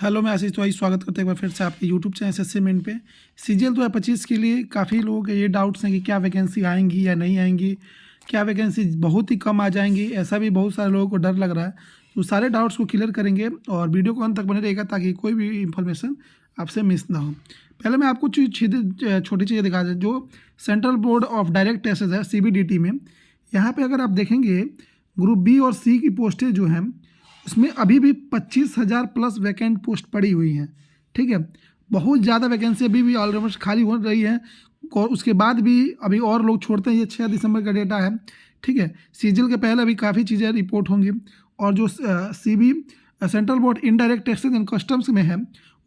Hello, मैं आशीष तिवारी स्वागत करते हैं एक बार फिर से आपके यूट्यूब चैनल एसएससी मेन पे। सीजीएल 2025 के लिए काफ़ी लोगों के ये डाउट्स हैं कि क्या वैकेंसी आएंगी या नहीं आएंगी, क्या वैकेंसी बहुत ही कम आ जाएंगी, ऐसा भी बहुत सारे लोगों को डर लग रहा है। तो सारे डाउट्स को क्लियर करेंगे और वीडियो को अंत तक बने रहेगा ताकि कोई भी इंफॉर्मेशन आपसे मिस ना हो। पहले मैं आपको छोटी चीज़ें दिखा दें। जो central board of direct test है CBDT में, यहाँ पर अगर आप देखेंगे ग्रुप बी और सी की पोस्टें जो हैं उसमें अभी भी 25,000 प्लस वैकेंट पोस्ट पड़ी हुई हैं। ठीक है, बहुत ज़्यादा वैकेंसी अभी भी ऑलमोस्ट खाली हो रही है और उसके बाद भी अभी और लोग छोड़ते हैं। ये 6 दिसंबर का डेटा है। ठीक है, सीजीएल के पहले अभी काफ़ी चीज़ें रिपोर्ट होंगी। और जो CB central board indirect taxes and customs में है,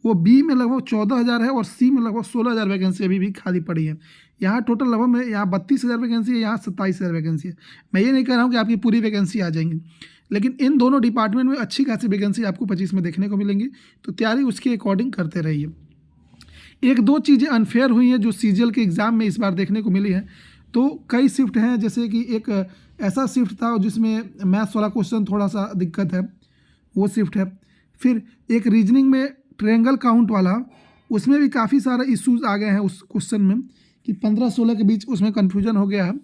वो बी में लगभग 14,000 है और सी में लगभग 16,000 वैकेंसी अभी भी खाली पड़ी है। यहाँ टोटल लगभग में यहाँ 32,000 वैकेंसी है, यहाँ 27,000 वैकेंसी है। मैं ये नहीं कह रहा हूँ कि आपकी पूरी वैकेंसी आ जाएंगी, लेकिन इन दोनों डिपार्टमेंट में अच्छी खासी वैकेंसी आपको 25 में देखने को मिलेंगी। तो तैयारी उसके अकॉर्डिंग करते रहिए। एक दो चीज़ें अनफेयर हुई हैं जो सीजीएल के एग्ज़ाम में इस बार देखने को मिली है। तो कई शिफ्ट हैं, जैसे कि एक ऐसा शिफ्ट था जिसमें मैथ्स वाला क्वेश्चन थोड़ा सा दिक्कत है, वो शिफ्ट है। फिर एक रीजनिंग में ट्रायंगल काउंट वाला, उसमें भी काफ़ी सारा इश्यूज आ गए हैं उस क्वेश्चन में कि 15-16 के बीच उसमें कन्फ्यूजन हो गया है।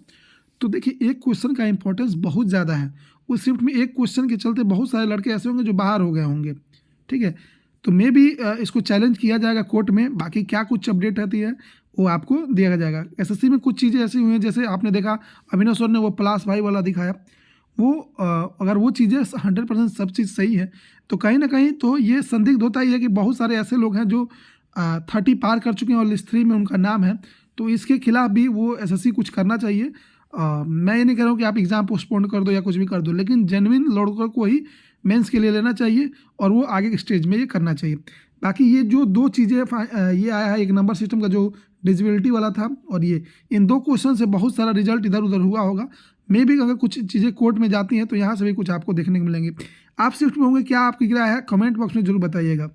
तो देखिए, एक क्वेश्चन का इंपॉर्टेंस बहुत ज़्यादा है। उस शिफ्ट में एक क्वेश्चन के चलते बहुत सारे लड़के ऐसे होंगे जो बाहर हो गए होंगे। ठीक है, तो मे भी इसको चैलेंज किया जाएगा कोर्ट में। बाकी क्या कुछ अपडेट रहती है वो आपको दिया जाएगा। एसएससी में कुछ चीज़ें ऐसी हुई हैं, जैसे आपने देखा अभिनव सर ने वो प्लस भाई वाला दिखाया, वो अगर वो चीज़ें 100% सब चीज़ सही है तो कहीं ना कहीं तो ये संदिग्ध होता ही है कि बहुत सारे ऐसे लोग हैं जो 30 पार कर चुके हैं और लिस्ट 3 में उनका नाम है। तो इसके खिलाफ भी वो एसएससी कुछ करना चाहिए। मैं ये नहीं कह रहा हूँ कि आप एग्ज़ाम पोस्टपोन कर दो या कुछ भी कर दो, लेकिन जेन्युइन लड़कों को ही मेंस के लिए लेना चाहिए और वो आगे के स्टेज में ये करना चाहिए। बाकी ये जो दो चीज़ें ये आया है, एक नंबर सिस्टम का जो डिजिबिलिटी वाला था और ये, इन दो क्वेश्चन से बहुत सारा रिजल्ट इधर उधर हुआ होगा। मे भी अगर कुछ चीज़ें कोर्ट में जाती हैं तो यहाँ से भी कुछ आपको देखने को मिलेंगे। आप शिफ्ट में होंगे, क्या आपकी राय है कमेंट बॉक्स में जरूर बताइएगा।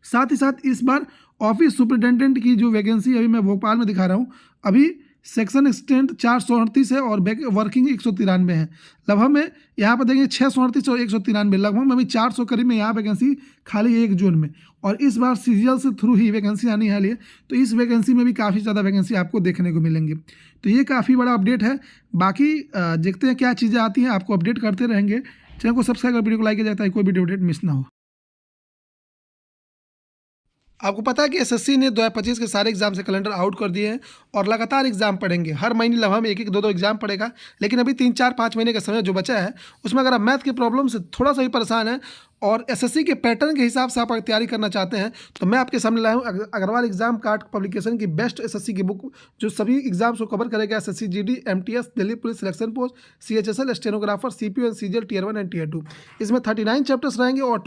साथ ही साथ इस बार ऑफिस सुपरिटेंडेंट की जो वैकेंसी अभी मैं भोपाल में दिखा रहा हूँ, अभी सेक्शन एक्सटेंट 438 है और वर्किंग 193 है। लगभग में यहाँ पर देखेंगे 638 और 193, लगभग में अभी 400 करीब में यहाँ वैकेंसी खाली है एक जोन में। और इस बार सीजीएल से थ्रू ही वैकेंसी आनी है, तो इस वैकेंसी में भी काफ़ी ज़्यादा वैकेंसी आपको देखने को मिलेंगी। तो ये काफ़ी बड़ा अपडेट है। बाकी देखते हैं क्या चीज़ें आती हैं, आपको अपडेट करते रहेंगे। चैनल को सब्सक्राइब कर वीडियो को लाइक किया जाता है, कोई भी अपडेट मिस ना हो। आपको पता है कि एसएससी ने 2025 के सारे एग्जाम से कैलेंडर आउट कर दिए हैं और लगातार एग्जाम पढ़ेंगे। हर महीने लगभग में 1-1, 2-2 एग्जाम पड़ेगा। लेकिन अभी 3-4-5 महीने का समय जो बचा है उसमें अगर आप मैथ के प्रॉब्लम से थोड़ा सा भी परेशान हैं और एसएससी के पैटर्न के हिसाब से आप अगर तैयारी करना चाहते हैं तो मैं आपके सामने लाया हूँ अग्रवाल एग्जाम कार्ड पब्लिकेशन की बेस्ट एसएससी की बुक, जो सभी एग्जाम्स को कवर करेगा। SSC GD, MTS, Delhi police selection post, CHSL, stenographer, CPO and CGL tier 1 and tier 2। इसमें 39 चैप्टर्स रहेंगे और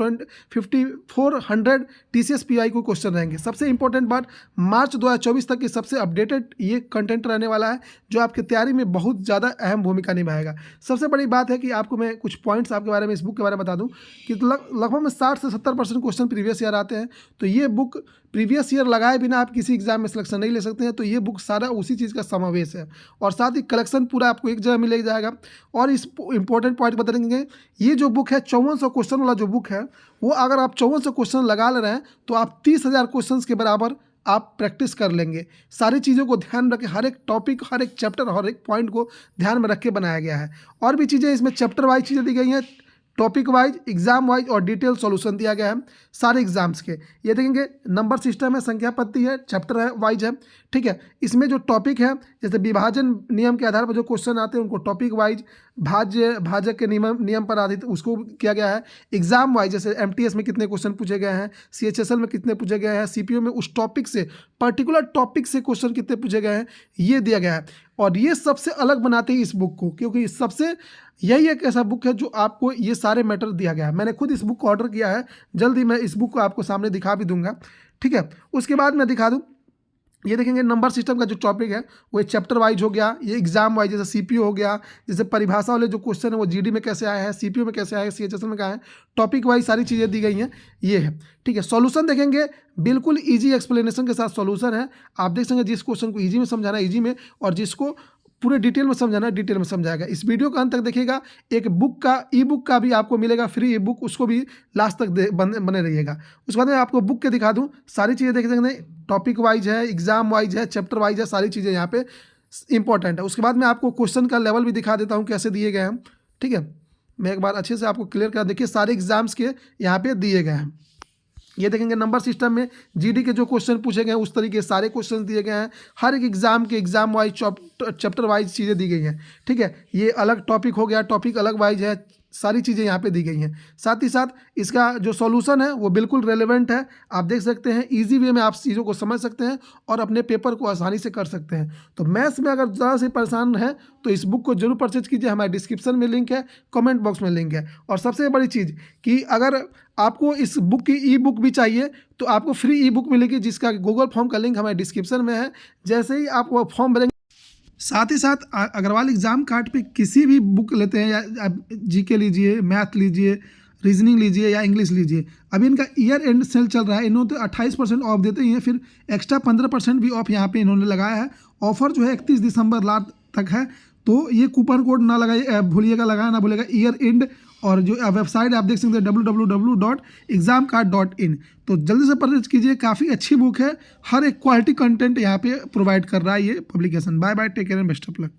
5400 टीसीएस पीआई को क्वेश्चन रहेंगे। सबसे इंपॉर्टेंट बात, मार्च 2024 तक की सबसे अपडेटेड ये कंटेंट रहने वाला है जो आपकी तैयारी में बहुत ज़्यादा अहम भूमिका निभाएगा। सबसे बड़ी बात है कि आपको मैं कुछ पॉइंट्स आपके बारे में, इस बुक के बारे में बता दूं कि लगभग में 60 से 70% क्वेश्चन प्रीवियस ईयर आते हैं। तो ये बुक प्रीवियस ईयर लगाए बिना आप किसी एग्जाम में सिलेक्शन नहीं ले सकते हैं। तो ये बुक सारा उसी चीज़ का समावेश है और साथ ही कलेक्शन पूरा आपको एक जगह मिल जाएगा। और इस इंपॉर्टेंट पॉइंट बता देंगे, ये जो बुक है 5400 क्वेश्चन वाला जो बुक है, वो अगर आप 5400 क्वेश्चन लगा ले रहे हैं तो आप 30,000 क्वेश्चन के बराबर आप प्रैक्टिस कर लेंगे। सारी चीज़ों को ध्यान रखें, हर एक टॉपिक, हर एक चैप्टर, हर एक पॉइंट को ध्यान में रख के बनाया गया है। और भी चीज़ें इसमें चैप्टर वाइज चीज़ें दी गई हैं, टॉपिक वाइज, एग्जाम वाइज और डिटेल सॉल्यूशन दिया गया है सारे एग्जाम्स के। ये देखेंगे नंबर सिस्टम है, संख्या पत्ती है, चैप्टर है वाइज है। ठीक है, इसमें जो टॉपिक है, जैसे विभाजन नियम के आधार पर जो क्वेश्चन आते हैं उनको टॉपिक वाइज, भाजक के नियम पर आधारित उसको किया गया है। एग्जाम वाइज, जैसे एमटीएस में कितने क्वेश्चन पूछे गए हैं, सीएचएसएल में कितने पूछे गए हैं, सीपीओ में उस टॉपिक से, पर्टिकुलर टॉपिक से क्वेश्चन कितने पूछे गए हैं, ये दिया गया है। और ये सबसे अलग बनाते हैं इस बुक को, क्योंकि सबसे यही एक ऐसा बुक है जो आपको ये सारे मैटर दिया गया है। मैंने खुद इस बुक को ऑर्डर किया है, जल्दी मैं इस बुक को आपको सामने दिखा भी दूंगा। ठीक है, उसके बाद मैं दिखा दूं, ये देखेंगे नंबर सिस्टम का जो टॉपिक है वो चैप्टर वाइज हो गया, ये एग्जाम वाइज, जैसे सीपीओ हो गया, जैसे परिभाषा वाले जो क्वेश्चन है वो जीडी में कैसे आया है, सीपीओ में कैसे आया है, सीएचएसएल में क्या है, टॉपिक वाइज सारी चीज़ें दी गई हैं, ये है। ठीक है, सॉल्यूशन देखेंगे, बिल्कुल इजी एक्सप्लेनेशन के साथ सॉल्यूशन है। आप देख सकेंगे जिस क्वेश्चन को इजी में समझाना है इजी में, और जिसको पूरे डिटेल में समझाना है, डिटेल में समझाएगा। इस वीडियो का अंत तक देखिएगा। एक बुक का ई बुक का भी आपको मिलेगा फ्री ई बुक, उसको भी लास्ट तक बने रहिएगा। उसके बाद मैं आपको बुक के दिखा दूँ, सारी चीज़ें देख सकते हैं, टॉपिक वाइज है, एग्जाम वाइज है, चैप्टर वाइज है, सारी चीज़ें यहाँ पे इंपॉर्टेंट है। उसके बाद मैं आपको क्वेश्चन का लेवल भी दिखा देता हूँ कैसे दिए गए हैं, ठीक है। मैं एक बार अच्छे से आपको क्लियर कर, देखिए सारे एग्जाम्स के यहाँ पे दिए गए हैं। ये देखेंगे नंबर सिस्टम में जीडी के जो क्वेश्चन पूछे गए हैं उस तरीके सारे क्वेश्चन दिए गए हैं। हर एक एग्जाम के एग्जाम वाइज चैप्टर वाइज चीज़ें दी गई हैं, ठीक है। ये अलग टॉपिक हो गया, टॉपिक अलग वाइज है, सारी चीज़ें यहाँ पे दी गई हैं। साथ ही साथ इसका जो सॉल्यूशन है वो बिल्कुल रेलेवेंट है, आप देख सकते हैं। इजी वे में आप चीज़ों को समझ सकते हैं और अपने पेपर को आसानी से कर सकते हैं। तो मैथ्स में अगर ज़्यादा से परेशान है तो इस बुक को जरूर परचेज कीजिए। हमारे डिस्क्रिप्शन में लिंक है, कमेंट बॉक्स में लिंक है। और सबसे बड़ी चीज़ कि अगर आपको इस बुक की ई बुक भी चाहिए तो आपको फ्री ई बुक मिलेगी, जिसका गूगल फॉर्म का लिंक हमारे डिस्क्रिप्शन में है। जैसे ही आप वो फॉर्म भरेंगे, साथ ही साथ अग्रवाल एग्जाम कार्ड पे किसी भी बुक लेते हैं, या जीके लीजिए, मैथ लीजिए, रीजनिंग लीजिए या इंग्लिश लीजिए, अभी इनका ईयर एंड सेल चल रहा है। इन्होंने तो 28% ऑफ देते हैं, फिर एक्स्ट्रा 15% भी ऑफ यहाँ पे इन्होंने लगाया है। ऑफर जो है 31 दिसंबर रात तक है, तो ये कूपन कोड ना लगाइए, भूलिएगा, लगाना ना भूलिएगा। ईयर एंड, और जो वेबसाइट आप देख सकते हैं www.examcard.in। तो जल्दी से परचेज कीजिए, काफ़ी अच्छी बुक है, हर एक क्वालिटी कंटेंट यहाँ पे प्रोवाइड कर रहा है ये publication. Bye bye, take care and best of luck.